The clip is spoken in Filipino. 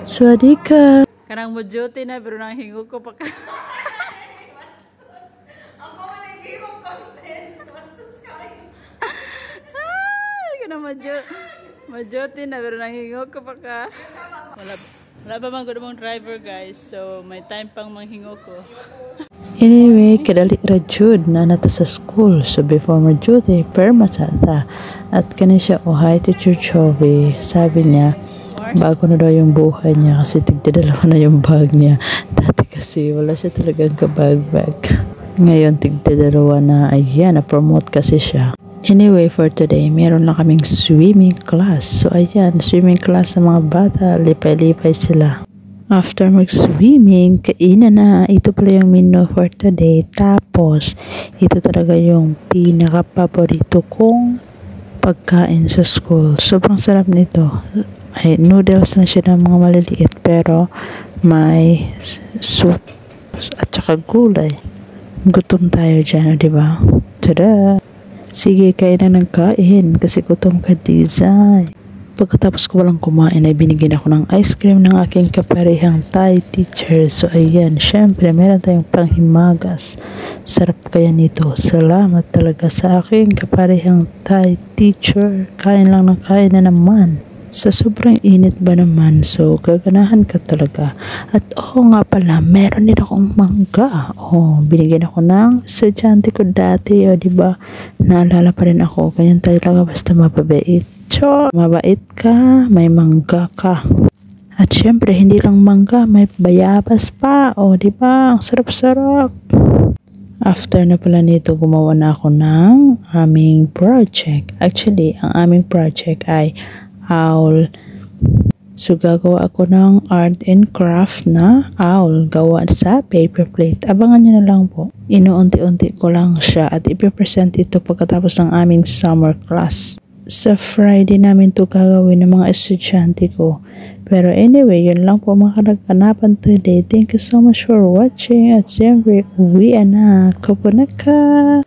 Swadika. Kanang mo duty na pero nang hingo ko pa ka. Ako man nag-iwag content. Bastos kayo. Kanang mo duty na pero nang hingo ko pa ka. Wala pa man gud mong driver guys. So may time pang manghingo ko. Anyway, kadali ra jud na nata sa school. So before mo duty, perma sa ta. At kani siya, oh hi Teacher Chovy. Sabi niya, bago na daw yung buhay niya kasi tigdadalawa na yung bag niya. Dati kasi wala siya talagang kabag-bag. Ngayon tigdadalawa na, ayan, na-promote kasi siya. Anyway, for today, meron lang kaming swimming class. So ayan, swimming class sa mga bata, lipay-lipay sila. After mag-swimming, kainan na. Ito pala yung menu for today. Tapos, ito talaga yung pinaka-paborito kong pagkain sa school. Sobrang sarap nito. May noodles na siya ng mga maliliit pero may soup at saka gulay. Gutom tayo dyan, diba? Tada! Sige, kain na ng kain kasi gutom ka, design. Pagkatapos ko walang kumain ay binigyan ako ng ice cream ng aking kaparehang Thai teacher. So ayan, syempre meron tayong panghimagas. Sarap kaya nito. Salamat talaga sa aking kaparehang Thai teacher. Kain lang ng kain na naman. Sa sobrang init ba naman, so gaganahan ka talaga. At nga pala, meron din akong mangga. Binigyan ako ng estudyante ko dati, diba? Naalala pa rin ako, ganyan talaga basta mababait. Mabait ka, may mangga ka. At syempre, hindi lang mangga, may bayabas pa. Diba? Ang sarap-sarap. After na pala nito, gumawa na ako ng aming project. Actually, ang aming project ay owl. So, gagawa ako ng art and craft na owl. Gawa sa paper plate. Abangan nyo na lang po. Inuunti-unti ko lang siya at ipipresent ito pagkatapos ng aming summer class. Sa Friday namin to gagawin ng mga estudyante ko. Pero anyway, yun lang po mga kalaganapan today. Thank you so much for watching. At siyempre, uwi na. Kapunaka!